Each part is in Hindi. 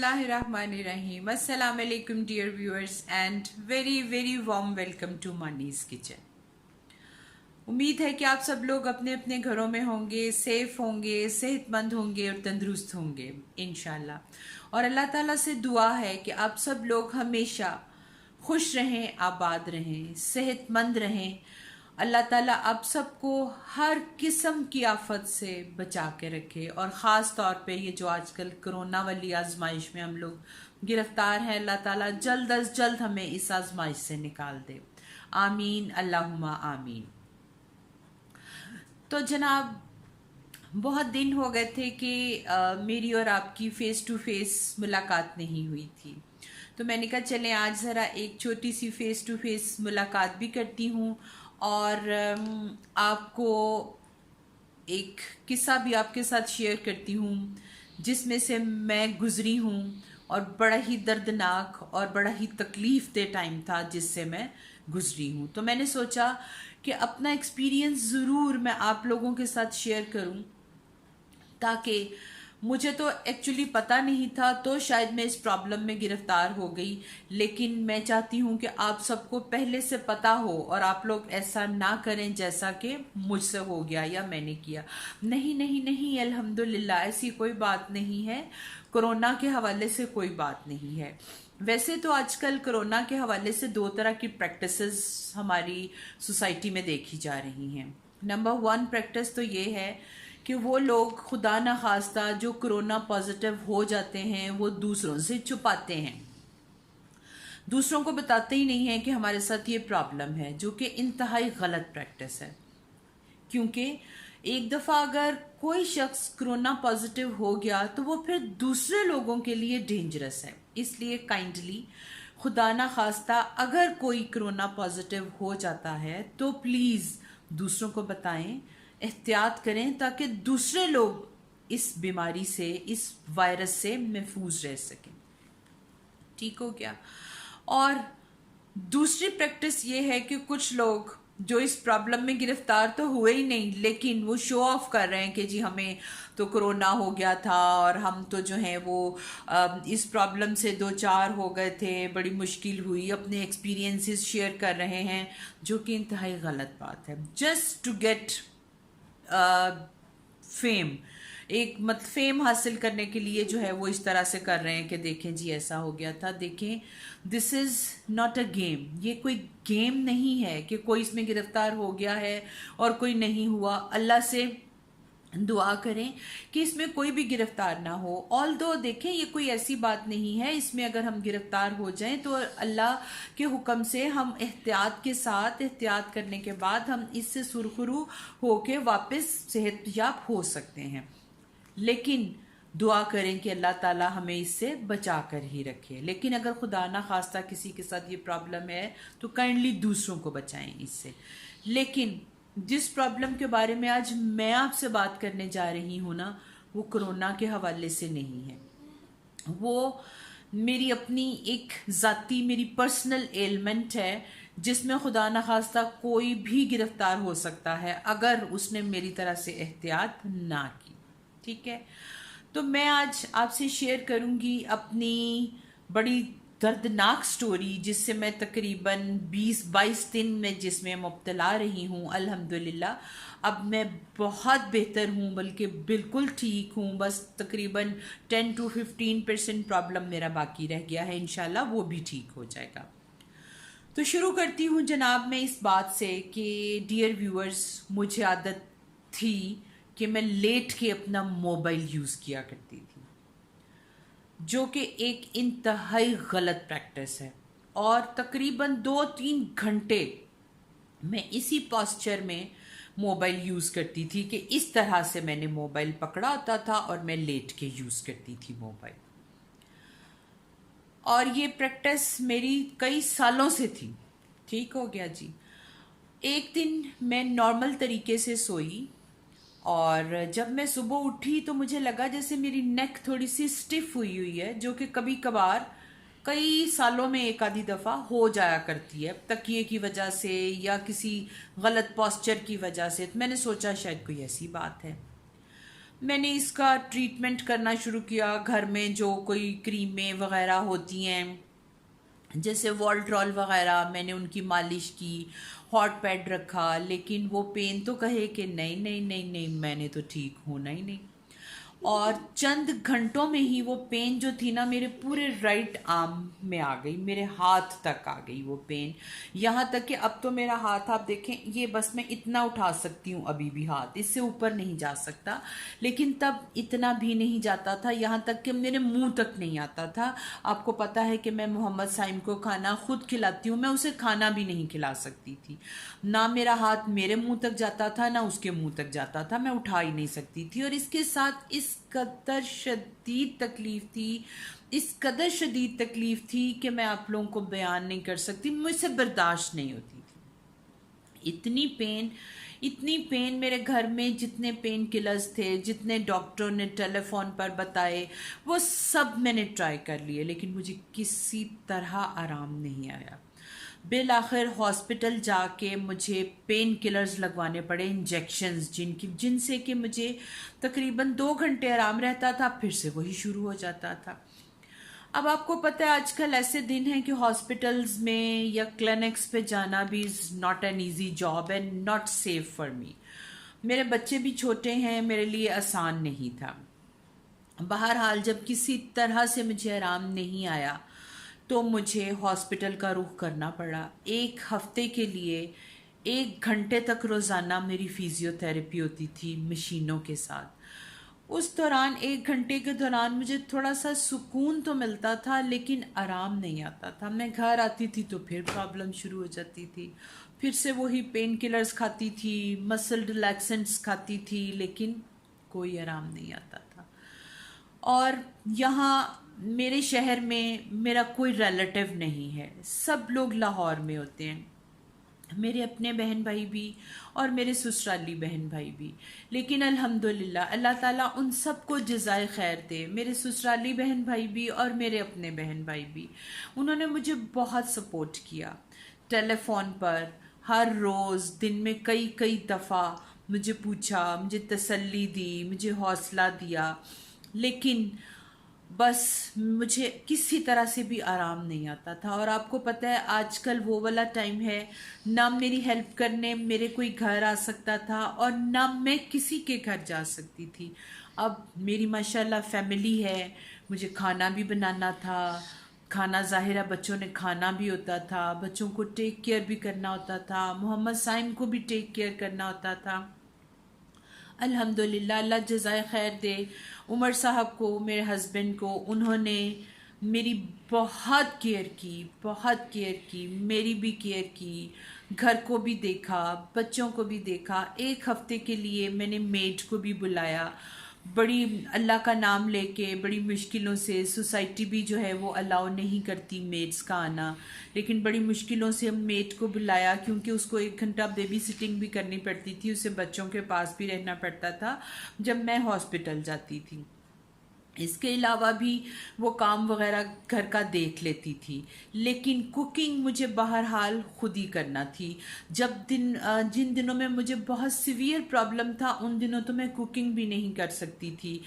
बिस्मिल्लाहिर्रहमानिर्रहीम। अस्सलाम वालेकुम dear viewers and very very warm welcome to Mani's kitchen. उम्मीद है कि आप सब लोग अपने अपने घरों में होंगे, सेफ होंगे, सेहतमंद होंगे और तंदुरुस्त होंगे इंशाल्लाह। और अल्लाह ताला से दुआ है कि आप सब लोग हमेशा खुश रहें, आबाद रहें, सेहतमंद रहें। अल्लाह ताला आप सबको हर किस्म की आफत से बचा के रखे और ख़ास तौर पे ये जो आजकल कोरोना वाली आजमाइश में हम लोग गिरफ्तार हैं, अल्लाह ताला जल्द अज जल्द हमें इस आजमाइश से निकाल दे। आमीन अल्लाहुम्मा आमीन। तो जनाब, बहुत दिन हो गए थे कि मेरी और आपकी फ़ेस टू फेस मुलाकात नहीं हुई थी, तो मैंने कहा चलें आज ज़रा एक छोटी सी फ़ेस टू फेस मुलाकात भी करती हूँ और आपको एक किस्सा भी आपके साथ शेयर करती हूँ जिसमें से मैं गुज़री हूँ और बड़ा ही दर्दनाक और बड़ा ही तकलीफ़ दे टाइम था जिससे मैं गुज़री हूँ। तो मैंने सोचा कि अपना एक्सपीरियंस ज़रूर मैं आप लोगों के साथ शेयर करूं, ताकि मुझे तो एक्चुअली पता नहीं था तो शायद मैं इस प्रॉब्लम में गिरफ्तार हो गई, लेकिन मैं चाहती हूं कि आप सबको पहले से पता हो और आप लोग ऐसा ना करें जैसा कि मुझसे हो गया या मैंने किया। नहीं नहीं नहीं, अल्हम्दुलिल्लाह ऐसी कोई बात नहीं है, कोरोना के हवाले से कोई बात नहीं है। वैसे तो आजकल कोरोना के हवाले से दो तरह की प्रैक्टिसेस हमारी सोसाइटी में देखी जा रही हैं। नंबर वन प्रैक्टिस तो ये है कि वो लोग खुदा न खास्ता जो कोरोना पॉजिटिव हो जाते हैं वो दूसरों से छुपाते हैं, दूसरों को बताते ही नहीं है कि हमारे साथ ये प्रॉब्लम है, जो कि इंतहाई गलत प्रैक्टिस है। क्योंकि एक दफ़ा अगर कोई शख्स कोरोना पॉजिटिव हो गया तो वो फिर दूसरे लोगों के लिए डेंजरस है। इसलिए काइंडली खुदा ना खास्ता अगर कोई कोरोना पॉजिटिव हो जाता है तो प्लीज़ दूसरों को बताएं, एहतियात करें, ताकि दूसरे लोग इस बीमारी से, इस वायरस से महफूज रह सकें। ठीक हो गया। और दूसरी प्रैक्टिस ये है कि कुछ लोग जो इस प्रॉब्लम में गिरफ्तार तो हुए ही नहीं, लेकिन वो शो ऑफ कर रहे हैं कि जी हमें तो कोरोना हो गया था और हम तो जो है वो इस प्रॉब्लम से दो चार हो गए थे, बड़ी मुश्किल हुई, अपने एक्सपीरियंसेस शेयर कर रहे हैं, जो कि इंतहाई गलत बात है। जस्ट टू गेट फेम, एक फेम हासिल करने के लिए जो है वो इस तरह से कर रहे हैं कि देखें जी ऐसा हो गया था। देखें, this is not a game, ये कोई गेम नहीं है कि कोई इसमें गिरफ्तार हो गया है और कोई नहीं हुआ। अल्लाह से दुआ करें कि इसमें कोई भी गिरफ्तार ना हो। ऑल दो देखें, ये कोई ऐसी बात नहीं है, इसमें अगर हम गिरफ्तार हो जाएं तो अल्लाह के हुक्म से हम एहतियात के साथ, एहतियात करने के बाद हम इससे सुरखरू होके वापस सेहतयाब हो सकते हैं। लेकिन दुआ करें कि अल्लाह ताला हमें इससे बचा कर ही रखे। लेकिन अगर खुदा ना खास्ता किसी के साथ ये प्रॉब्लम है तो काइंडली दूसरों को बचाएं इससे। लेकिन जिस प्रॉब्लम के बारे में आज मैं आपसे बात करने जा रही हूँ ना, वो कोरोना के हवाले से नहीं है, वो मेरी अपनी एक ज़ाती, मेरी पर्सनल एलिमेंट है जिसमें खुदा न खास्ता कोई भी गिरफ्तार हो सकता है अगर उसने मेरी तरह से एहतियात ना की। ठीक है, तो मैं आज आपसे शेयर करूंगी अपनी बड़ी दर्दनाक स्टोरी, जिससे मैं तकरीबन 20-22 दिन में जिसमें मुब्तला रही हूँ। अल्हम्दुलिल्लाह अब मैं बहुत बेहतर हूँ, बल्कि बिल्कुल ठीक हूँ। बस तकरीबन 10 to 15% प्रॉब्लम मेरा बाकी रह गया है, इंशाल्लाह वो भी ठीक हो जाएगा। तो शुरू करती हूँ जनाब मैं इस बात से कि डियर व्यूअर्स, मुझे आदत थी कि मैं लेट के अपना मोबाइल यूज़ किया करती थी, जो कि एक इंतहाई गलत प्रैक्टिस है। और तकरीबन 2-3 घंटे मैं इसी पोस्चर में मोबाइल यूज़ करती थी कि इस तरह से मैंने मोबाइल पकड़ा होता था और मैं लेट के यूज़ करती थी मोबाइल। और ये प्रैक्टिस मेरी कई सालों से थी। ठीक हो गया जी। एक दिन मैं नॉर्मल तरीके से सोई और जब मैं सुबह उठी तो मुझे लगा जैसे मेरी नेक थोड़ी सी स्टिफ हुई हुई है, जो कि कभी कभार कई सालों में एक आधी दफ़ा हो जाया करती है, तकिए की वजह से या किसी गलत पोस्चर की वजह से। तो मैंने सोचा शायद कोई ऐसी बात है। मैंने इसका ट्रीटमेंट करना शुरू किया घर में, जो कोई क्रीमें वगैरह होती हैं जैसे वॉल्ट्रॉल वगैरह, मैंने उनकी मालिश की, हॉट पैड रखा, लेकिन वो पेन तो कहे कि नहीं नहीं नहीं नहीं, मैंने तो ठीक होना ही नहीं। और चंद घंटों में ही वो पेन जो थी ना मेरे पूरे राइट आर्म में आ गई, मेरे हाथ तक आ गई वो पेन। यहाँ तक कि अब तो मेरा हाथ आप देखें, ये बस मैं इतना उठा सकती हूँ अभी भी, हाथ इससे ऊपर नहीं जा सकता, लेकिन तब इतना भी नहीं जाता था, यहाँ तक कि मेरे मुंह तक नहीं आता था। आपको पता है कि मैं मोहम्मद साइम को खाना खुद खिलाती हूँ, मैं उसे खाना भी नहीं खिला सकती थी। ना मेरा हाथ मेरे मुंह तक जाता था ना उसके मुंह तक जाता था, मैं उठा ही नहीं सकती थी। और इसके साथ इस कदर शदीद तकलीफ थी, इस कदर शदीद तकलीफ थी कि मैं आप लोगों को बयान नहीं कर सकती, मुझसे बर्दाश्त नहीं होती थी। इतनी पेन मेरे घर में जितने पेन किलर्स थे, जितने डॉक्टरों ने टेलीफोन पर बताए, वो सब मैंने ट्राई कर लिए, लेकिन मुझे किसी तरह आराम नहीं आया। बिल आखिर हॉस्पिटल जाके मुझे पेन किलर्स लगवाने पड़े, इंजेक्शंस, जिनसे कि मुझे तकरीबन 2 घंटे आराम रहता था, फिर से वही शुरू हो जाता था। अब आपको पता है आजकल ऐसे दिन हैं कि हॉस्पिटल्स में या क्लिनिक्स पे जाना भी is not an easy job and not safe for me. मेरे बच्चे भी छोटे हैं, मेरे लिए आसान नहीं था। बहरहाल जब किसी तरह से मुझे आराम नहीं आया तो मुझे हॉस्पिटल का रुख करना पड़ा। 1 हफ्ते के लिए 1 घंटे तक रोज़ाना मेरी फिजियोथेरेपी होती थी मशीनों के साथ। उस दौरान 1 घंटे के दौरान मुझे थोड़ा सा सुकून तो मिलता था, लेकिन आराम नहीं आता था। मैं घर आती थी तो फिर प्रॉब्लम शुरू हो जाती थी, फिर से वही पेन किलर्स खाती थी, मसल रिलैक्सेंट्स खाती थी, लेकिन कोई आराम नहीं आता था। और यहाँ मेरे शहर में मेरा कोई रिलेटिव नहीं है, सब लोग लाहौर में होते हैं, मेरे अपने बहन भाई भी और मेरे ससुराली बहन भाई भी। लेकिन अल्हम्दुलिल्लाह अल्लाह ताला उन सबको जज़ाए खैर दे, मेरे ससुराली बहन भाई भी और मेरे अपने बहन भाई भी, उन्होंने मुझे बहुत सपोर्ट किया। टेलीफोन पर हर रोज़ दिन में कई कई दफ़ा मुझे पूछा, मुझे तसल्ली दी, मुझे हौसला दिया, लेकिन बस मुझे किसी तरह से भी आराम नहीं आता था। और आपको पता है आजकल वो वाला टाइम है, ना मेरी हेल्प करने मेरे कोई घर आ सकता था और ना मैं किसी के घर जा सकती थी। अब मेरी माशाल्लाह फैमिली है, मुझे खाना भी बनाना था, खाना ज़ाहिर है बच्चों ने खाना भी होता था, बच्चों को टेक केयर भी करना होता था, मोहम्मद साइम को भी टेक केयर करना होता था। अल्हम्दुलिल्लाह अल्लाह जज़ाए खैर दे उमर साहब को, मेरे हस्बैंड को, उन्होंने मेरी बहुत केयर की, बहुत केयर की, मेरी भी केयर की, घर को भी देखा, बच्चों को भी देखा। 1 हफ्ते के लिए मैंने मेड को भी बुलाया, बड़ी अल्लाह का नाम लेके बड़ी मुश्किलों से, सोसाइटी भी जो है वो अलाउ नहीं करती मेड्स का आना, लेकिन बड़ी मुश्किलों से हम मेड को बुलाया, क्योंकि उसको 1 घंटा बेबी सिटिंग भी करनी पड़ती थी, उसे बच्चों के पास भी रहना पड़ता था जब मैं हॉस्पिटल जाती थी। इसके अलावा भी वो काम वगैरह घर का देख लेती थी, लेकिन कुकिंग मुझे बहरहाल खुद ही करना थी। जिन दिनों में मुझे बहुत सीवियर प्रॉब्लम था उन दिनों तो मैं कुकिंग भी नहीं कर सकती थी,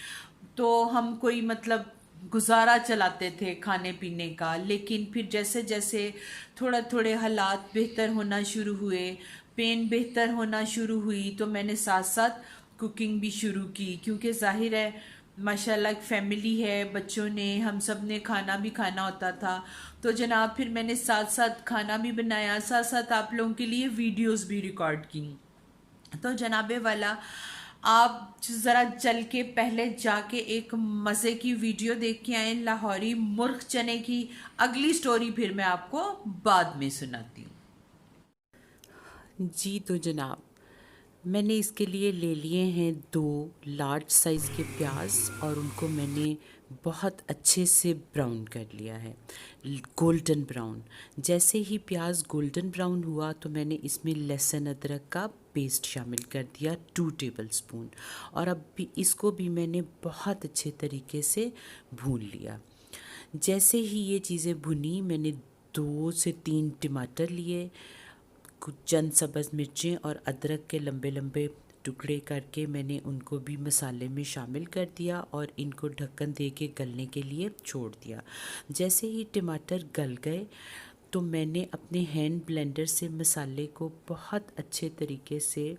तो हम कोई मतलब गुजारा चलाते थे खाने पीने का। लेकिन फिर जैसे जैसे थोड़ा थोड़े हालात बेहतर होना शुरू हुए, पेन बेहतर होना शुरू हुई, तो मैंने साथ साथ कुकिंग भी शुरू की, क्योंकि जाहिर है माशाल्लाह एक फैमिली है, बच्चों ने, हम सब ने खाना भी खाना होता था। तो जनाब फिर मैंने साथ साथ खाना भी बनाया, साथ साथ आप लोगों के लिए वीडियोस भी रिकॉर्ड की। तो जनाबे वाला आप ज़रा चल के पहले जाके एक मज़े की वीडियो देख के आए लाहौरी मुर्ख चने की। अगली स्टोरी फिर मैं आपको बाद में सुनाती हूँ। जी तो जनाब, मैंने इसके लिए ले लिए हैं 2 लार्ज साइज़ के प्याज और उनको मैंने बहुत अच्छे से ब्राउन कर लिया है, गोल्डन ब्राउन। जैसे ही प्याज गोल्डन ब्राउन हुआ तो मैंने इसमें लहसुन अदरक का पेस्ट शामिल कर दिया 2 टेबलस्पून, और अब भी इसको भी मैंने बहुत अच्छे तरीके से भून लिया। जैसे ही ये चीज़ें भुनी, मैंने 2 से 3 टमाटर लिए, कुछ चंद सब्ज़ मिर्चें और अदरक के लंबे लंबे टुकड़े करके मैंने उनको भी मसाले में शामिल कर दिया और इनको ढक्कन दे के गलने के लिए छोड़ दिया। जैसे ही टमाटर गल गए तो मैंने अपने हैंड ब्लेंडर से मसाले को बहुत अच्छे तरीके से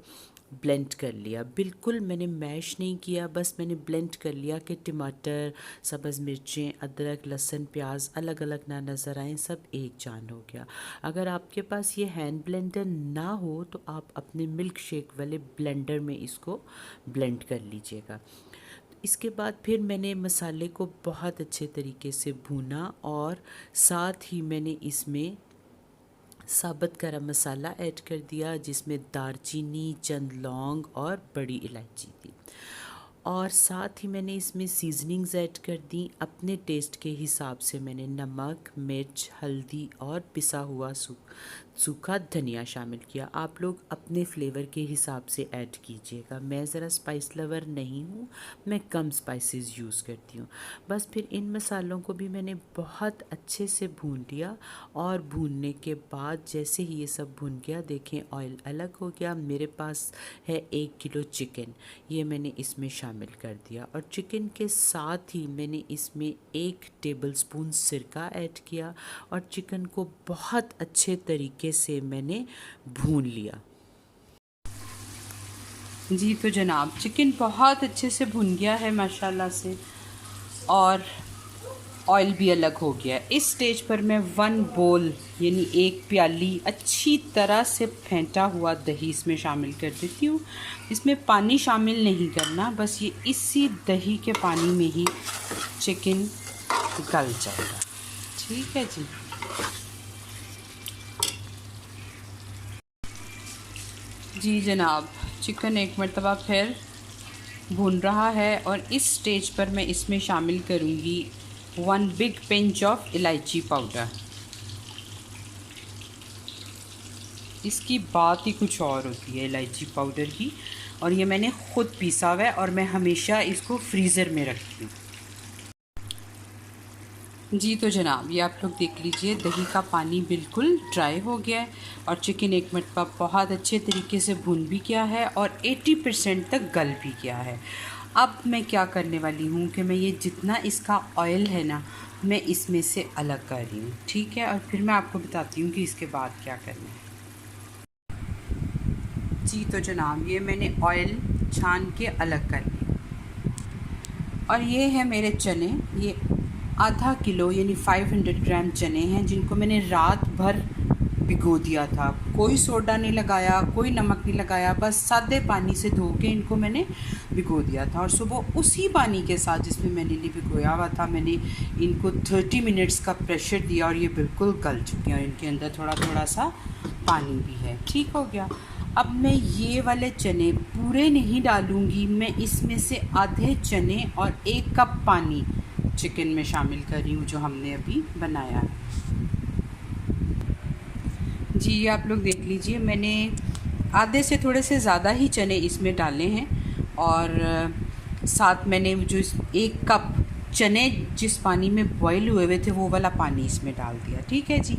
ब्लेंड कर लिया। बिल्कुल मैंने मैश नहीं किया, बस मैंने ब्लेंड कर लिया कि टमाटर, सब्ज़ मिर्चें, अदरक, लहसुन, प्याज अलग अलग ना नज़र आएँ, सब एक जान हो गया। अगर आपके पास ये हैंड ब्लेंडर ना हो तो आप अपने मिल्क शेक वाले ब्लेंडर में इसको ब्लेंड कर लीजिएगा। इसके बाद फिर मैंने मसाले को बहुत अच्छे तरीके से भूना और साथ ही मैंने इसमें साबुत गरम मसाला ऐड कर दिया, जिसमें दालचीनी, चंद लौंग और बड़ी इलायची थी। और साथ ही मैंने इसमें सीजनिंग्स ऐड कर दी। अपने टेस्ट के हिसाब से मैंने नमक, मिर्च, हल्दी और पिसा हुआ सूखा धनिया शामिल किया। आप लोग अपने फ्लेवर के हिसाब से ऐड कीजिएगा। मैं ज़रा स्पाइस लवर नहीं हूँ, मैं कम स्पाइसेस यूज़ करती हूँ। बस फिर इन मसालों को भी मैंने बहुत अच्छे से भून लिया और भूनने के बाद जैसे ही ये सब भुन गया, देखें ऑयल अलग हो गया। मेरे पास है 1 किलो चिकन, ये मैंने इसमें शामिल कर दिया और चिकन के साथ ही मैंने इसमें 1 टेबलस्पून सिरका ऐड किया और चिकन को बहुत अच्छे तरीके से मैंने भून लिया। जी तो जनाब, चिकन बहुत अच्छे से भुन गया है माशाल्लाह से और ऑयल भी अलग हो गया। इस स्टेज पर मैं 1 बोल यानी 1 प्याली अच्छी तरह से फेंटा हुआ दही इसमें शामिल कर देती हूँ। इसमें पानी शामिल नहीं करना, बस ये इसी दही के पानी में ही चिकन गल जाएगा। ठीक है जी। जी जनाब, चिकन एक मरतबा फिर भून रहा है और इस स्टेज पर मैं इसमें शामिल करूँगी 1 बिग पिंच ऑफ इलायची पाउडर। इसकी बात ही कुछ और होती है इलायची पाउडर की, और ये मैंने ख़ुद पीसा हुआ है और मैं हमेशा इसको फ्रीज़र में रखती हूँ। जी तो जनाब, ये आप लोग देख लीजिए, दही का पानी बिल्कुल ड्राई हो गया है और चिकन एक मरतबा बहुत अच्छे तरीके से भुन भी गया है और 80% तक गल भी गया है। अब मैं क्या करने वाली हूँ कि मैं ये जितना इसका ऑयल है ना, मैं इसमें से अलग कर रही हूँ। ठीक है, और फिर मैं आपको बताती हूँ कि इसके बाद क्या करना है। जी तो जनाब, ये मैंने ऑयल छान के अलग कर लिया और ये है मेरे चने। ये आधा किलो यानी 500 ग्राम चने हैं, जिनको मैंने रात भर भिगो दिया था। कोई सोडा नहीं लगाया, कोई नमक नहीं लगाया, बस सादे पानी से धो के इनको मैंने भिगो दिया था और सुबह उसी पानी के साथ जिसमें मैंने इन्हें भिगोया हुआ था, मैंने इनको 30 मिनट्स का प्रेशर दिया और ये बिल्कुल गल चुके हैं और इनके अंदर थोड़ा थोड़ा सा पानी भी है। ठीक हो गया। अब मैं ये वाले चने पूरे नहीं डालूँगी, मैं इसमें से आधे चने और 1 कप पानी चिकन में शामिल कर रही हूँ जो हमने अभी बनाया है। जी आप लोग देख लीजिए, मैंने आधे से थोड़े से ज़्यादा ही चने इसमें डाले हैं और साथ मैंने जो 1 कप चने जिस पानी में बॉईल हुए हुए थे वो वाला पानी इसमें डाल दिया। ठीक है जी।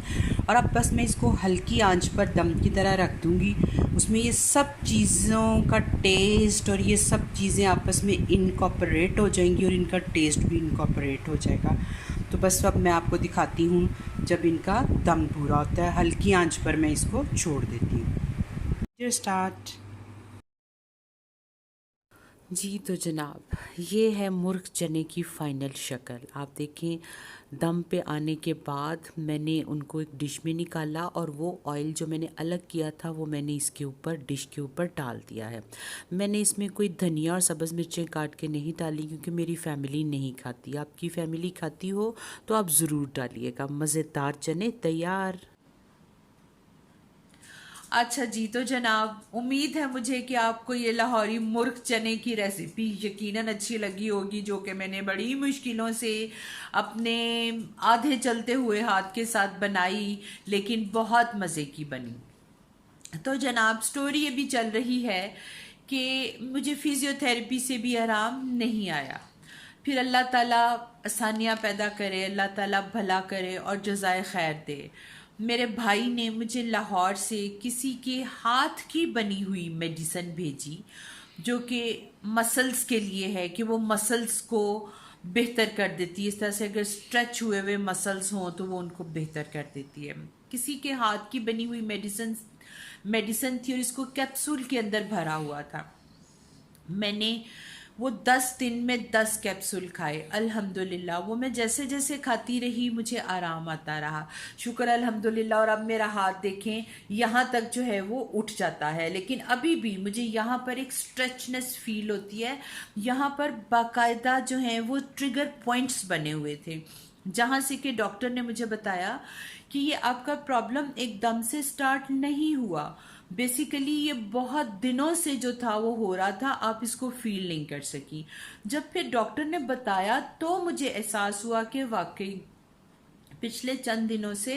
और अब बस मैं इसको हल्की आंच पर दम की तरह रख दूँगी। उसमें ये सब चीज़ों का टेस्ट और ये सब चीज़ें आपस में इनकॉर्पोरेट हो जाएंगी और इनका टेस्ट भी इनकॉर्पोरेट हो जाएगा। तो बस अब मैं आपको दिखाती हूँ जब इनका दम पूरा होता है। हल्की आंच पर मैं इसको छोड़ देती हूँ। स्टार्ट। जी तो जनाब, ये है मुर्ग चने की फ़ाइनल शक्ल। आप देखें, दम पे आने के बाद मैंने उनको एक डिश में निकाला और वो ऑयल जो मैंने अलग किया था वो मैंने इसके ऊपर, डिश के ऊपर डाल दिया है। मैंने इसमें कोई धनिया और सब्ज़ मिर्चें काट के नहीं डाली क्योंकि मेरी फ़ैमिली नहीं खाती। आपकी फ़ैमिली खाती हो तो आप ज़रूर डालिएगा। मज़ेदार चने तैयार। अच्छा जी तो जनाब, उम्मीद है मुझे कि आपको ये लाहौरी मुर्ग चने की रेसिपी यकीनन अच्छी लगी होगी, जो कि मैंने बड़ी मुश्किलों से अपने आधे चलते हुए हाथ के साथ बनाई, लेकिन बहुत मज़े की बनी। तो जनाब, स्टोरी ये भी चल रही है कि मुझे फिज़ियोथेरेपी से भी आराम नहीं आया। फिर अल्लाह ताला आसानियाँ पैदा करे, अल्लाह ताला भला करे और जज़ाए खैर दे। मेरे भाई ने मुझे लाहौर से किसी के हाथ की बनी हुई मेडिसिन भेजी, जो कि मसल्स के लिए है, कि वो मसल्स को बेहतर कर देती है। इस तरह से अगर स्ट्रेच हुए हुए मसल्स हों तो वो उनको बेहतर कर देती है। किसी के हाथ की बनी हुई मेडिसिन मेडिसिन थी और इसको कैप्सूल के अंदर भरा हुआ था। मैंने वो 10 दिन में 10 कैप्सूल खाए। अल्हम्दुलिल्लाह वो मैं जैसे जैसे खाती रही मुझे आराम आता रहा। शुक्र अल्हम्दुलिल्लाह। और अब मेरा हाथ देखें, यहाँ तक जो है वो उठ जाता है, लेकिन अभी भी मुझे यहाँ पर एक स्ट्रेचनेस फील होती है। यहाँ पर बाकायदा जो है वो ट्रिगर पॉइंट्स बने हुए थे, जहाँ से कि डॉक्टर ने मुझे बताया कि ये आपका प्रॉब्लम एकदम से स्टार्ट नहीं हुआ। बेसिकली ये बहुत दिनों से जो था वो हो रहा था, आप इसको फील नहीं कर सकी। जब फिर डॉक्टर ने बताया तो मुझे एहसास हुआ कि वाकई पिछले चंद दिनों से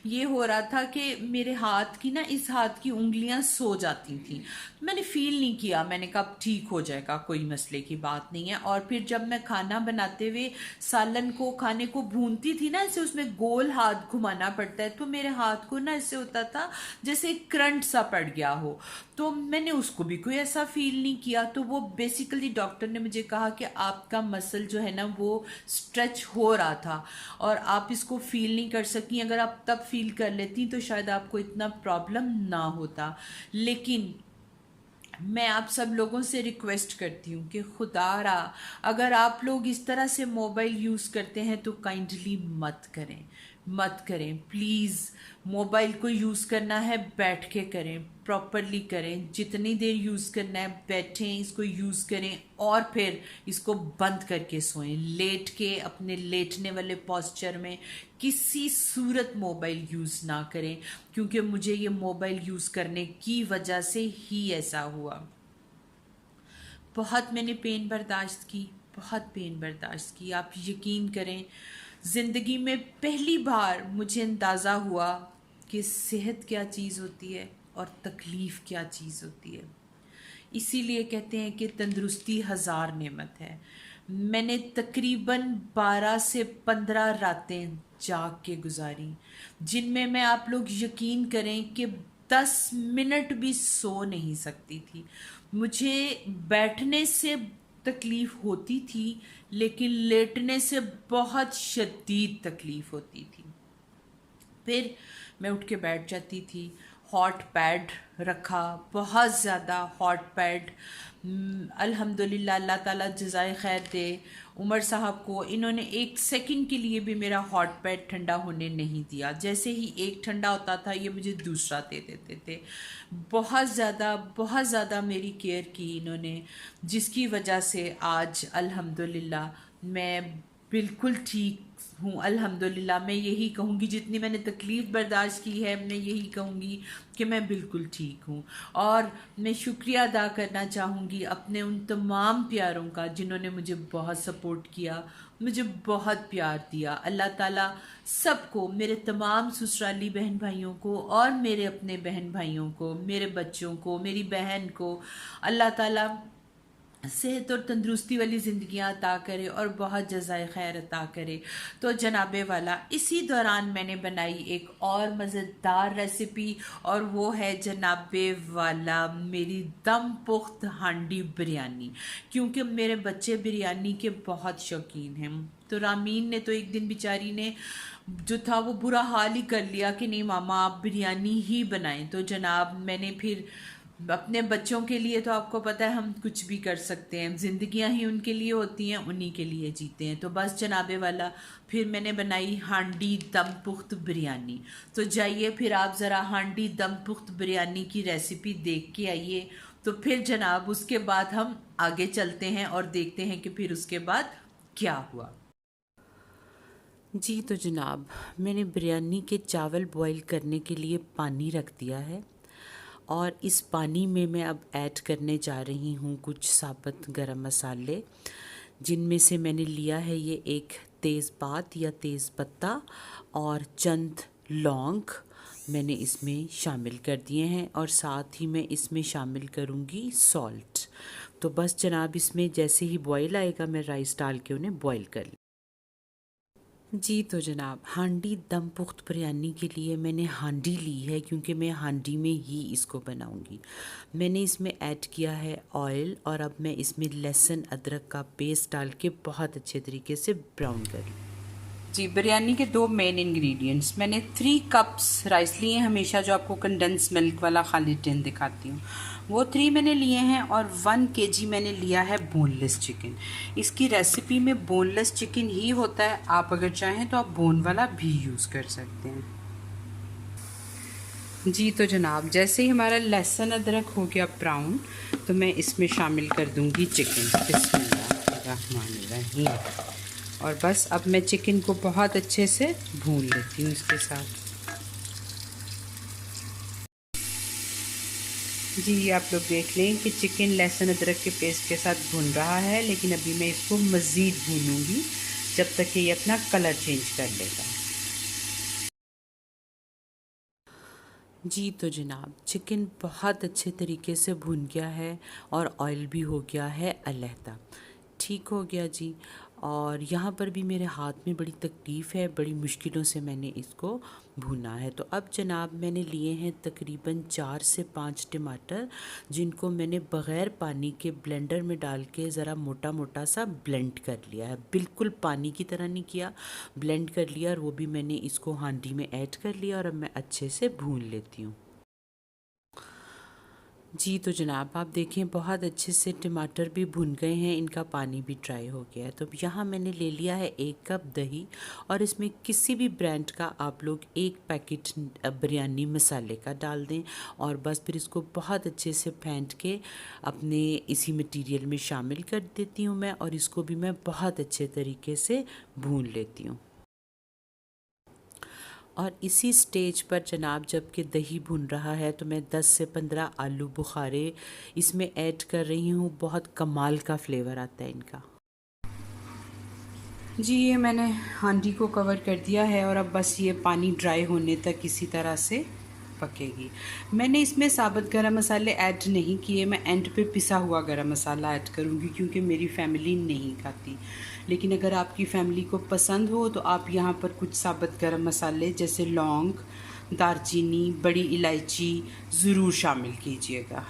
ये हो रहा था कि मेरे हाथ की ना, इस हाथ की उंगलियां सो जाती थी। मैंने फील नहीं किया, मैंने कहा अब ठीक हो जाएगा, कोई मसले की बात नहीं है। और फिर जब मैं खाना बनाते हुए सालन को, खाने को भूनती थी ना, ऐसे उसमें गोल हाथ घुमाना पड़ता है, तो मेरे हाथ को ना ऐसे होता था जैसे करंट सा पड़ गया हो। तो मैंने उसको भी कोई ऐसा फील नहीं किया। तो वो बेसिकली डॉक्टर ने मुझे कहा कि आपका मसल जो है ना वो स्ट्रेच हो रहा था और आप इसको फील नहीं कर सकी। अगर आप तब फील कर लेती तो शायद आपको इतना प्रॉब्लम ना होता। लेकिन मैं आप सब लोगों से रिक्वेस्ट करती हूँ कि खुदारा, अगर आप लोग इस तरह से मोबाइल यूज़ करते हैं तो काइंडली मत करें, मत करें प्लीज़। मोबाइल को यूज़ करना है बैठ के करें, प्रॉपरली करें। जितनी देर यूज़ करना है बैठें, इसको यूज़ करें और फिर इसको बंद करके सोएं। लेट के अपने लेटने वाले पॉस्चर में किसी सूरत मोबाइल यूज़ ना करें, क्योंकि मुझे ये मोबाइल यूज़ करने की वजह से ही ऐसा हुआ। बहुत मैंने पेन बर्दाश्त की, बहुत पेन बर्दाश्त की। आप यकीन करें, ज़िंदगी में पहली बार मुझे अंदाज़ा हुआ कि सेहत क्या चीज़ होती है और तकलीफ़ क्या चीज़ होती है। इसीलिए कहते हैं कि तंदुरुस्ती हज़ार नेमत है। मैंने तकरीबन 12 से 15 रातें जाग के गुजारी, जिनमें मैं, आप लोग यकीन करें कि 10 मिनट भी सो नहीं सकती थी। मुझे बैठने से तकलीफ़ होती थी, लेकिन लेटने से बहुत शदीद तकलीफ़ होती थी। फिर मैं उठ के बैठ जाती थी। हॉट पैड रखा, बहुत ज़्यादा हॉट पैड। अल्हम्दुलिल्लाह, अल्लाह ताला जज़ाए खैर दे उमर साहब को, इन्होंने एक सेकंड के लिए भी मेरा हॉट पैड ठंडा होने नहीं दिया। जैसे ही एक ठंडा होता था ये मुझे दूसरा दे देते थे। बहुत ज़्यादा मेरी केयर की इन्होंने, जिसकी वजह से आज अल्हम्दुलिल्लाह मैं बिल्कुल ठीक हूँ। अल्हम्दुलिल्लाह मैं यही कहूँगी, जितनी मैंने तकलीफ़ बर्दाश्त की है मैं यही कहूँगी कि मैं बिल्कुल ठीक हूँ। और मैं शुक्रिया अदा करना चाहूँगी अपने उन तमाम प्यारों का जिन्होंने मुझे बहुत सपोर्ट किया, मुझे बहुत प्यार दिया। अल्लाह ताला सबको, मेरे तमाम ससुराली बहन भाइयों को और मेरे अपने बहन भाइयों को, मेरे बच्चों को, मेरी बहन को, अल्लाह ताला सेहत और तंदरुस्ती वाली ज़िंदगियाँ अता करे और बहुत जज़ाए खैर अता करे। तो जनाबे वाला, इसी दौरान मैंने बनाई एक और मज़ेदार रेसिपी, और वो है जनाबे वाला मेरी दम पुख्त हांडी बिरयानी। क्योंकि मेरे बच्चे बिरयानी के बहुत शौकीन हैं। तो रामीन ने तो एक दिन बेचारी ने जो था वो बुरा हाल ही कर लिया कि नहीं मामा आप बिरयानी ही बनाएं। तो जनाब मैंने फिर अपने बच्चों के लिए, तो आपको पता है हम कुछ भी कर सकते हैं, ज़िंदगियां ही उनके लिए होती हैं, उन्हीं के लिए जीते हैं। तो बस जनाबे वाला, फिर मैंने बनाई हांडी दम पुख्त बिरयानी। तो जाइए फिर आप ज़रा हांडी दम पुख्त बिरयानी की रेसिपी देख के आइए। तो फिर जनाब उसके बाद हम आगे चलते हैं और देखते हैं कि फिर उसके बाद क्या हुआ। जी तो जनाब, मैंने बिरयानी के चावल बॉईल करने के लिए पानी रख दिया है और इस पानी में मैं अब ऐड करने जा रही हूँ कुछ साबुत गरम मसाले, जिनमें से मैंने लिया है ये एक तेज़पात या तेज़पत्ता और चंद लौंग मैंने इसमें शामिल कर दिए हैं, और साथ ही मैं इसमें शामिल करूँगी सॉल्ट। तो बस जनाब इसमें जैसे ही बॉईल आएगा मैं राइस डाल के उन्हें बॉईल कर जी तो जनाब, हांडी दम पुख्त बिरयानी के लिए मैंने हांडी ली है क्योंकि मैं हांडी में ही इसको बनाऊंगी। मैंने इसमें ऐड किया है ऑयल और अब मैं इसमें लहसुन अदरक का पेस्ट डाल के बहुत अच्छे तरीके से ब्राउन कर लूँ। जी, बिरयानी के दो मेन इंग्रेडिएंट्स मैंने 3 कप्स राइस लिए हैं, हमेशा जो आपको कंडेंस मिल्क वाला खाली टिन दिखाती हूँ वो 3 मैंने लिए हैं, और 1 kg मैंने लिया है बोनलेस चिकन। इसकी रेसिपी में बोनलेस चिकन ही होता है, आप अगर चाहें तो आप बोन वाला भी यूज़ कर सकते हैं। जी तो जनाब, जैसे ही हमारा लहसुन अदरक हो गया ब्राउन तो मैं इसमें शामिल कर दूंगी चिकन। बिस्मिल्लाहिर्रहमानिर्रहीम। और बस अब मैं चिकन को बहुत अच्छे से भून लेती हूँ इसके साथ। जी, आप लोग देख लें कि चिकन लहसुन अदरक के पेस्ट के साथ भून रहा है, लेकिन अभी मैं इसको मज़ीद भूनूंगी जब तक कि ये अपना कलर चेंज कर लेगा। जी तो जनाब, चिकन बहुत अच्छे तरीके से भुन गया है और ऑयल भी हो गया है अलहदा, ठीक हो गया जी। और यहाँ पर भी मेरे हाथ में बड़ी तकलीफ़ है, बड़ी मुश्किलों से मैंने इसको भुना है। तो अब जनाब मैंने लिए हैं तकरीबन 4 से 5 टमाटर, जिनको मैंने बग़ैर पानी के ब्लेंडर में डाल के ज़रा मोटा मोटा सा ब्लेंड कर लिया है, बिल्कुल पानी की तरह नहीं किया, ब्लेंड कर लिया। और वो भी मैंने इसको हांडी में ऐड कर लिया और अब मैं अच्छे से भून लेती हूँ। जी तो जनाब, आप देखें बहुत अच्छे से टमाटर भी भुन गए हैं, इनका पानी भी ड्राई हो गया है। तो यहाँ मैंने ले लिया है 1 कप दही, और इसमें किसी भी ब्रांड का आप लोग 1 पैकेट बिरयानी मसाले का डाल दें, और बस फिर इसको बहुत अच्छे से फेंट के अपने इसी मटेरियल में शामिल कर देती हूँ मैं, और इसको भी मैं बहुत अच्छे तरीके से भून लेती हूँ। और इसी स्टेज पर जनाब, जबकि दही भुन रहा है, तो मैं 10 से 15 आलू बुखारे इसमें ऐड कर रही हूँ। बहुत कमाल का फ्लेवर आता है इनका। जी, ये मैंने हांडी को कवर कर दिया है और अब बस ये पानी ड्राई होने तक इसी तरह से पकेगी। मैंने इसमें साबुत गरम मसाले ऐड नहीं किए, मैं एंड पे पिसा हुआ गरम मसाला ऐड करूँगी क्योंकि मेरी फैमिली नहीं खाती। लेकिन अगर आपकी फैमिली को पसंद हो तो आप यहाँ पर कुछ साबुत गरम मसाले जैसे लौंग, दालचीनी, बड़ी इलायची ज़रूर शामिल कीजिएगा।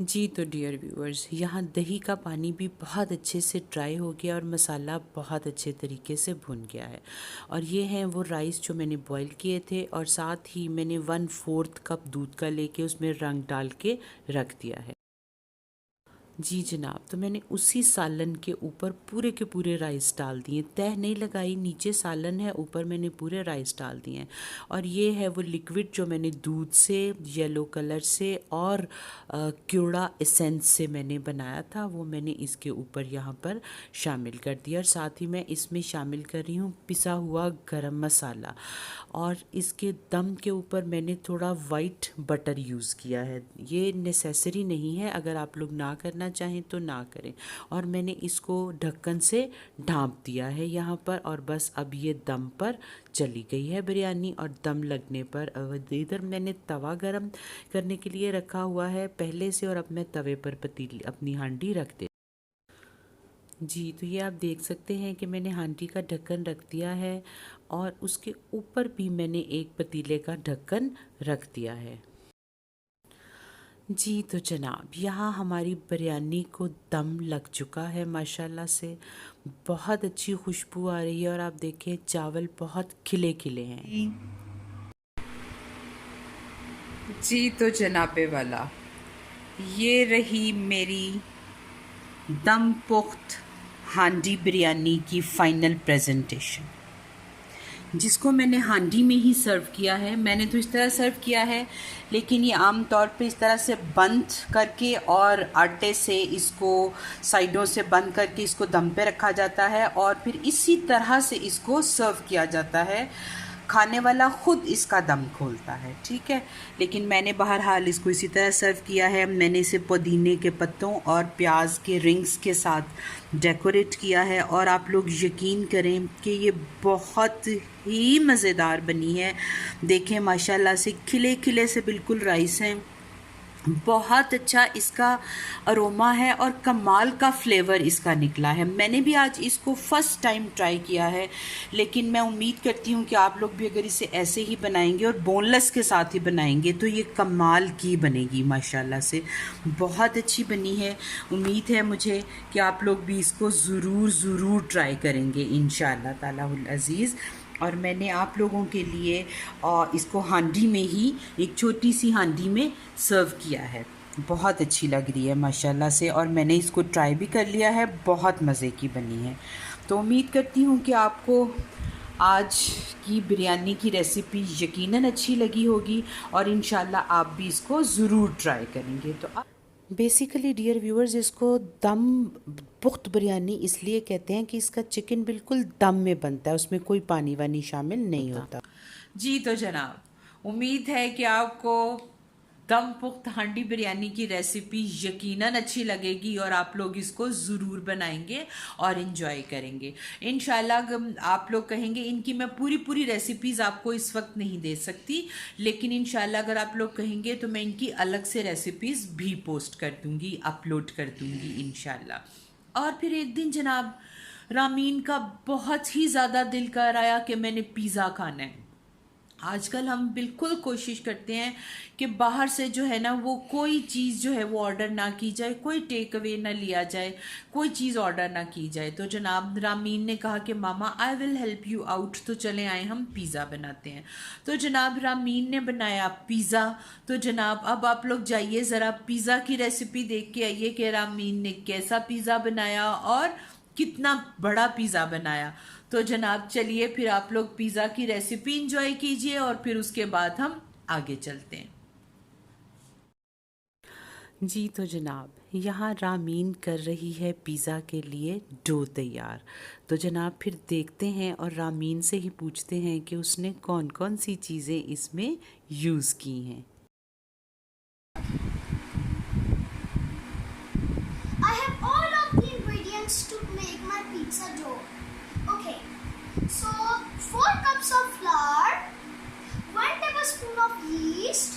जी तो डियर व्यूअर्स, यहाँ दही का पानी भी बहुत अच्छे से ड्राई हो गया और मसाला बहुत अच्छे तरीके से भुन गया है। और ये हैं वो राइस जो मैंने बॉईल किए थे, और साथ ही मैंने 1/4 कप दूध का लेके उसमें रंग डाल के रख दिया है। जी जनाब, तो मैंने उसी सालन के ऊपर पूरे के पूरे राइस डाल दिए, तह नहीं लगाई, नीचे सालन है, ऊपर मैंने पूरे राइस डाल दिए हैं। और ये है वो लिक्विड जो मैंने दूध से, येलो कलर से और क्योड़ा एसेंस से मैंने बनाया था, वो मैंने इसके ऊपर यहाँ पर शामिल कर दिया। और साथ ही मैं इसमें शामिल कर रही हूँ पिसा हुआ गरम मसाला, और इसके दम के ऊपर मैंने थोड़ा वाइट बटर यूज़ किया है। ये नेसेसरी नहीं है, अगर आप लोग ना करना चाहें तो ना करें। और मैंने इसको ढक्कन से ढाँप दिया है यहाँ पर, और बस अब ये दम पर चली गई है बिरयानी। और दम लगने पर इधर मैंने तवा गरम करने के लिए रखा हुआ है पहले से, और अब मैं तवे पर पतीली अपनी हांडी रख दे। जी, तो ये आप देख सकते हैं कि मैंने हांडी का ढक्कन रख दिया है, और उसके ऊपर भी मैंने एक पतीले का ढक्कन रख दिया है। जी तो जनाब, यहाँ हमारी बिरयानी को दम लग चुका है माशाल्लाह से, बहुत अच्छी खुशबू आ रही है, और आप देखें चावल बहुत खिले खिले हैं। जी तो जनाबे वाला, ये रही मेरी दम पुख्त हांडी बिरयानी की फ़ाइनल प्रेजेंटेशन, जिसको मैंने हांडी में ही सर्व किया है। मैंने तो इस तरह सर्व किया है, लेकिन ये आम तौर पे इस तरह से बंद करके और आटे से इसको साइडों से बंद करके इसको दम पे रखा जाता है, और फिर इसी तरह से इसको सर्व किया जाता है। खाने वाला ख़ुद इसका दम खोलता है, ठीक है। लेकिन मैंने बहरहाल इसको इसी तरह सर्व किया है। मैंने इसे पुदीने के पत्तों और प्याज के रिंग्स के साथ डेकोरेट किया है, और आप लोग यकीन करें कि ये बहुत ही मज़ेदार बनी है। देखें माशाल्लाह से खिले खिले से बिल्कुल राइस हैं, बहुत अच्छा इसका अरोमा है और कमाल का फ्लेवर इसका निकला है। मैंने भी आज इसको फ़र्स्ट टाइम ट्राई किया है, लेकिन मैं उम्मीद करती हूँ कि आप लोग भी अगर इसे ऐसे ही बनाएंगे और बोनलेस के साथ ही बनाएंगे तो ये कमाल की बनेगी। माशाल्लाह से बहुत अच्छी बनी है। उम्मीद है मुझे कि आप लोग भी इसको ज़रूर ट्राई करेंगे इंशाअल्लाह तालाहुल अज़ीज़। और मैंने आप लोगों के लिए इसको हांडी में ही, एक छोटी सी हांडी में सर्व किया है। बहुत अच्छी लग रही है माशाल्लाह से, और मैंने इसको ट्राई भी कर लिया है, बहुत मज़े की बनी है। तो उम्मीद करती हूँ कि आपको आज की बिरयानी की रेसिपी यकीनन अच्छी लगी होगी और इंशाल्लाह आप भी इसको ज़रूर ट्राई करेंगे। तो बेसिकली डियर व्यूअर्स, इसको दम पुख्त बिरयानी इसलिए कहते हैं कि इसका चिकन बिल्कुल दम में बनता है, उसमें कोई पानी वानी शामिल नहीं होता। जी तो जनाब, उम्मीद है कि आपको दम पुख्त हांडी बिरयानी की रेसिपी यकीनन अच्छी लगेगी और आप लोग इसको ज़रूर बनाएंगे और इन्जॉय करेंगे इंशाल्लाह। आप लोग कहेंगे, इनकी मैं पूरी रेसिपीज़ आपको इस वक्त नहीं दे सकती, लेकिन इंशाल्लाह अगर आप लोग कहेंगे तो मैं इनकी अलग से रेसिपीज़ भी पोस्ट कर दूँगी, अपलोड कर दूँगी इंशाल्लाह। और फिर एक दिन जनाब, रामीन का बहुत ही ज़्यादा दिल कर आया कि मैंने पिज़्ज़ा खाना है। आजकल हम बिल्कुल कोशिश करते हैं कि बाहर से जो है ना, वो कोई चीज़ जो है वो ऑर्डर ना की जाए, कोई टेक अवे ना लिया जाए, कोई चीज़ ऑर्डर ना की जाए। तो जनाब रामीन ने कहा कि मामा I will help you out, तो चले आए हम पिज़्ज़ा बनाते हैं। तो जनाब रामीन ने बनाया पिज़्ज़ा। तो जनाब अब आप लोग जाइए ज़रा पिज़्ज़ा की रेसिपी देख के आइए कि रामीन ने कैसा पिज़्ज़ा बनाया और कितना बड़ा पिज़्ज़ा बनाया। तो जनाब चलिए फिर आप लोग पिज़्ज़ा की रेसिपी इंजॉय कीजिए और फिर उसके बाद हम आगे चलते हैं। जी तो जनाब, यहाँ रामीन कर रही है पिज़्ज़ा के लिए डो तैयार। तो जनाब फिर देखते हैं और रामीन से ही पूछते हैं कि उसने कौन कौन सी चीज़ें इसमें यूज़ की हैं। I have all of the ingredients to make my pizza dough. Okay, so 4 cups of flour, 1 tablespoon of yeast,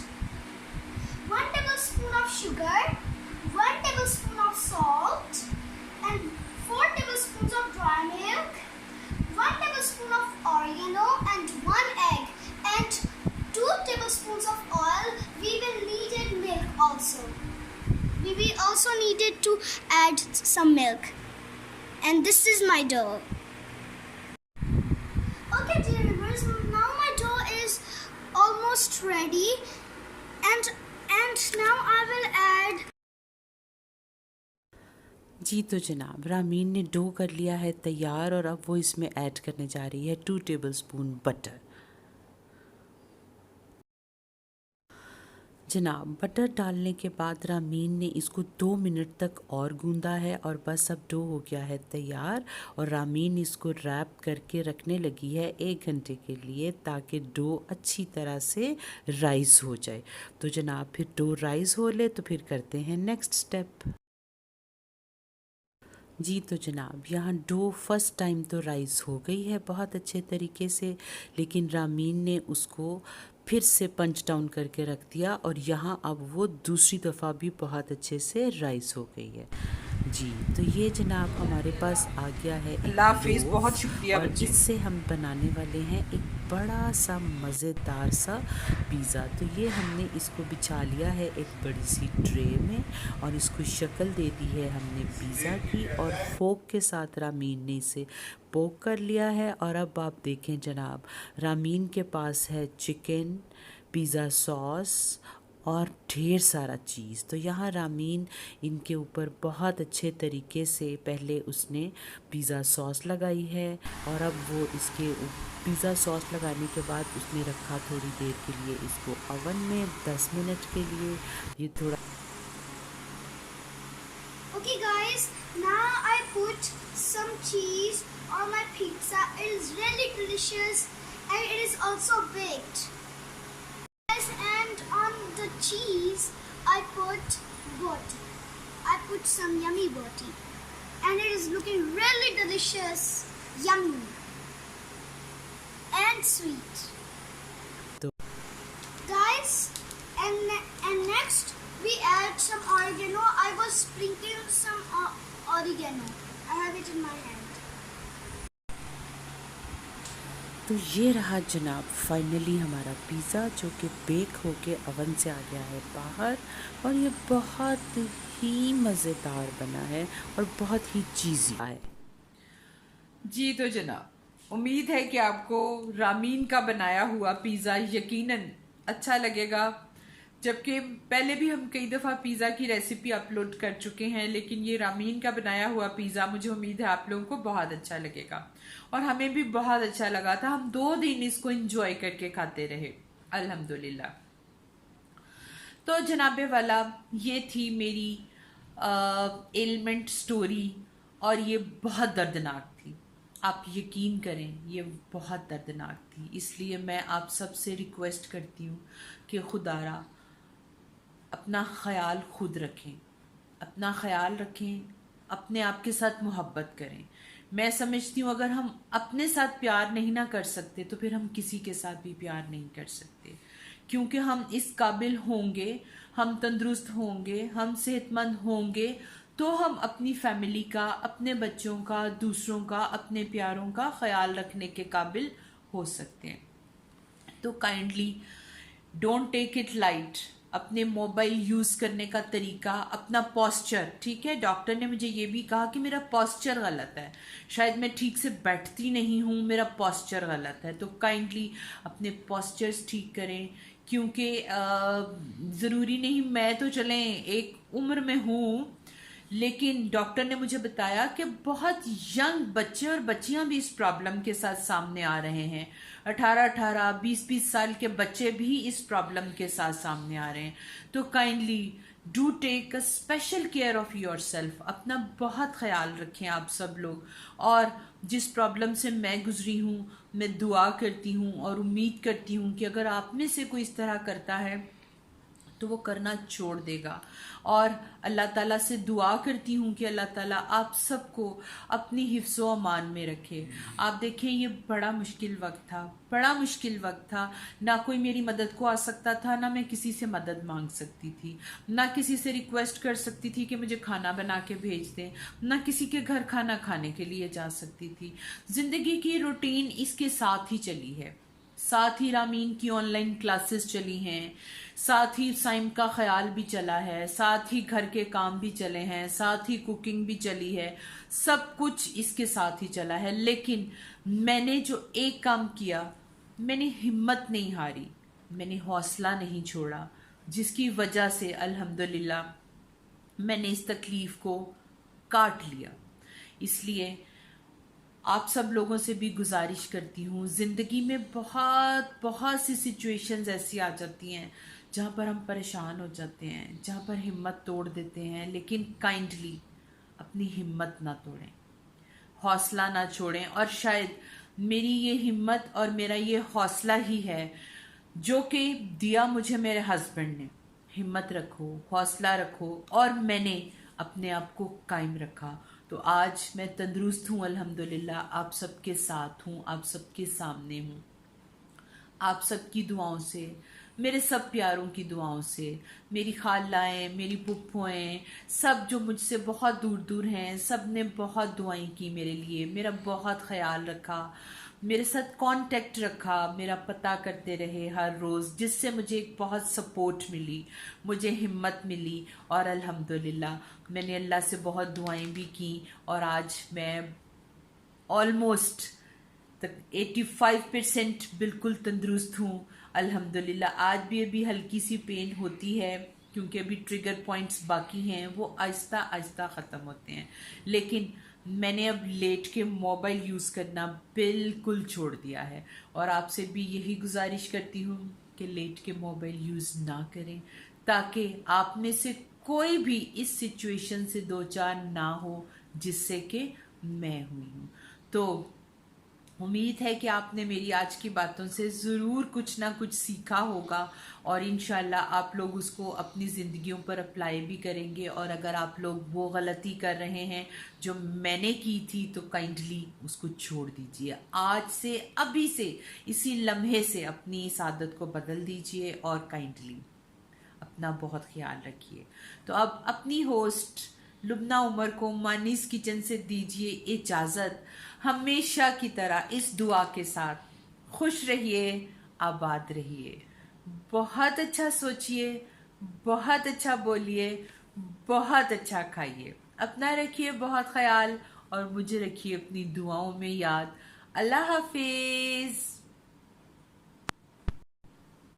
1 tablespoon of sugar, 1 tablespoon of salt, and 4 tablespoons of dry milk, 1 tablespoon of oregano, and 1 egg, and 2 tablespoons of oil. We will need milk also. We will also needed to add some milk. And this is my dough. Okay dear viewers, now my dough is almost ready, and now I will add. जी तो जनाब रामीन ने डो कर लिया है तैयार और अब वो इसमें ऐड करने जा रही है 2 टेबलस्पून बटर। जनाब बटर डालने के बाद रामीन ने इसको 2 मिनट तक और गूंदा है और बस अब डो हो गया है तैयार। और रामीन इसको रैप करके रखने लगी है 1 घंटे के लिए, ताकि डो अच्छी तरह से राइस हो जाए। तो जनाब फिर डो राइस हो ले तो फिर करते हैं नेक्स्ट स्टेप। जी तो जनाब यहाँ डो फर्स्ट टाइम तो राइस हो गई है बहुत अच्छे तरीके से, लेकिन रामीन ने उसको फिर से पंच डाउन करके रख दिया और यहाँ अब वो दूसरी दफ़ा भी बहुत अच्छे से राइस हो गई है। जी तो ये जनाब हमारे पास आ गया है अल्लाह हाफिज़, बहुत शुक्रिया और बच्चे। इससे हम बनाने वाले हैं एक बड़ा सा मज़ेदार सा पिज़्ज़ा। तो ये हमने इसको बिछा लिया है एक बड़ी सी ट्रे में और इसको शक्ल दे दी है हमने पिज़्ज़ा की, और फोक के साथ रामीन ने इसे पोक कर लिया है। और अब आप देखें जनाब, रामीन के पास है चिकन, पिज़्ज़ा सॉस और ढेर सारा चीज़। तो यहाँ रामीन इनके ऊपर बहुत अच्छे तरीके से पहले उसने पिज़्ज़ा सॉस लगाई है और अब वो इसके पिज़्ज़ा सॉस लगाने के बाद उसने रखा थोड़ी देर के लिए इसको ओवन में 10 मिनट के लिए। ये थोड़ा Okay guys, now I put some cheese on my pizza. It is really delicious and it is also baked. And on the cheese I put roti. I put some yummy roti and it is looking really delicious, yummy and sweet. तो Guys, and next we in my hand. तो ये रहा जनाब फाइनली हमारा पिज़्ज़ा जो कि बेक होके ओवन से आ गया है बाहर, और ये बहुत ही मज़ेदार बना है और बहुत ही चीज़ी है। जी तो जनाब, उम्मीद है कि आपको रामीन का बनाया हुआ पिज़्ज़ा यकीनन अच्छा लगेगा। जबकि पहले भी हम कई दफ़ा पिज़्ज़ा की रेसिपी अपलोड कर चुके हैं, लेकिन ये रामीन का बनाया हुआ पिज़्ज़ा मुझे उम्मीद है आप लोगों को बहुत अच्छा लगेगा, और हमें भी बहुत अच्छा लगा था। हम 2 दिन इसको एंजॉय करके खाते रहे अल्हम्दुलिल्लाह। तो जनाबे वाला, ये थी मेरी एलिमेंट स्टोरी, और ये बहुत दर्दनाक थी। आप यकीन करें, ये बहुत दर्दनाक थी। इसलिए मैं आप सबसे रिक्वेस्ट करती हूँ कि खुदारा अपना ख्याल खुद रखें, अपना ख्याल रखें, अपने आप के साथ मोहब्बत करें। मैं समझती हूँ अगर हम अपने साथ प्यार नहीं ना कर सकते तो फिर हम किसी के साथ भी प्यार नहीं कर सकते, क्योंकि हम इस काबिल होंगे, हम तंदुरुस्त होंगे, हम सेहतमंद होंगे तो हम अपनी फैमिली का, अपने बच्चों का, दूसरों का, अपने प्यारों का ख्याल रखने के काबिल हो सकते हैं। तो kindly don't take it light. अपने मोबाइल यूज़ करने का तरीका, अपना पोस्चर, ठीक है। डॉक्टर ने मुझे ये भी कहा कि मेरा पोस्चर गलत है, शायद मैं ठीक से बैठती नहीं हूँ, मेरा पोस्चर गलत है। तो काइंडली अपने पोस्चर्स ठीक करें, क्योंकि ज़रूरी नहीं, मैं तो चलें एक उम्र में हूँ, लेकिन डॉक्टर ने मुझे बताया कि बहुत यंग बच्चे और बच्चियां भी इस प्रॉब्लम के साथ सामने आ रहे हैं। 18-18, 20-20 साल के बच्चे भी इस प्रॉब्लम के साथ सामने आ रहे हैं। तो kindly do take a special care of yourself. अपना बहुत ख्याल रखें आप सब लोग। और जिस प्रॉब्लम से मैं गुजरी हूँ, मैं दुआ करती हूँ और उम्मीद करती हूँ कि अगर आप में से कोई इस तरह करता है तो वो करना छोड़ देगा। और अल्लाह ताला से दुआ करती हूँ कि अल्लाह ताला आप सबको अपनी हिफ्ज़ो अमान में रखे। आप देखें, ये बड़ा मुश्किल वक्त था, बड़ा मुश्किल वक्त था। ना कोई मेरी मदद को आ सकता था, ना मैं किसी से मदद मांग सकती थी, ना किसी से रिक्वेस्ट कर सकती थी कि मुझे खाना बना के भेज दें, ना किसी के घर खाना खाने के लिए जा सकती थी। ज़िंदगी की रूटीन इसके साथ ही चली है। साथ ही रामीन की ऑनलाइन क्लासेस चली हैं, साथ ही साइम का ख्याल भी चला है, साथ ही घर के काम भी चले हैं, साथ ही कुकिंग भी चली है, सब कुछ इसके साथ ही चला है। लेकिन मैंने जो एक काम किया, मैंने हिम्मत नहीं हारी, मैंने हौसला नहीं छोड़ा, जिसकी वजह से अल्हम्दुलिल्लाह मैंने इस तकलीफ को काट लिया। इसलिए आप सब लोगों से भी गुजारिश करती हूँ, ज़िंदगी में बहुत बहुत सी सिचुएशंस ऐसी आ जाती हैं जहाँ पर हम परेशान हो जाते हैं, जहाँ पर हिम्मत तोड़ देते हैं। लेकिन काइंडली अपनी हिम्मत ना तोड़ें, हौसला ना छोड़ें। और शायद मेरी ये हिम्मत और मेरा ये हौसला ही है जो कि दिया मुझे मेरे हस्बैंड ने। हिम्मत रखो, हौसला रखो, और मैंने अपने आप को कायम रखा। तो आज मैं तंदुरुस्त हूँ अल्हम्दुलिल्लाह, आप सबके साथ हूँ, आप सबके सामने हूँ। आप सबकी दुआओं से, मेरे सब प्यारों की दुआओं से, मेरी खालाएं, मेरी पुप्पुएं, सब जो मुझसे बहुत दूर दूर हैं, सब ने बहुत दुआएं की मेरे लिए, मेरा बहुत ख्याल रखा, मेरे साथ कांटेक्ट रखा, मेरा पता करते रहे हर रोज़, जिससे मुझे एक बहुत सपोर्ट मिली, मुझे हिम्मत मिली। और अल्हम्दुलिल्लाह मैंने अल्लाह से बहुत दुआएं भी की, और आज मैं ऑलमोस्ट तक 85% बिल्कुल तंदुरुस्त हूँ अल्हम्दुलिल्लाह। आज भी अभी हल्की सी पेन होती है, क्योंकि अभी ट्रिगर पॉइंट्स बाकी हैं, वो आहिस्ता आहिस्ता ख़त्म होते हैं। लेकिन मैंने अब लेट के मोबाइल यूज़ करना बिल्कुल छोड़ दिया है, और आपसे भी यही गुजारिश करती हूँ कि लेट के मोबाइल यूज़ ना करें, ताकि आप में से कोई भी इस सिचुएशन से दो चार ना हो जिससे कि मैं हुई हूँ। तो उम्मीद है कि आपने मेरी आज की बातों से ज़रूर कुछ ना कुछ सीखा होगा, और इंशाल्लाह आप लोग उसको अपनी ज़िंदगियों पर अप्लाई भी करेंगे। और अगर आप लोग वो गलती कर रहे हैं जो मैंने की थी, तो काइंडली उसको छोड़ दीजिए। आज से, अभी से, इसी लम्हे से अपनी इस आदत को बदल दीजिए, और काइंडली अपना बहुत ख्याल रखिए। तो अब अपनी होस्ट लुबना उमर को मानीस किचन से दीजिए इजाज़त, हमेशा की तरह इस दुआ के साथ, खुश रहिए, आबाद रहिए, बहुत अच्छा सोचिए, बहुत अच्छा बोलिए, बहुत अच्छा खाइए, अपना रखिए बहुत ख्याल और मुझे रखिए अपनी दुआओं में याद। अल्लाह हाफिज़।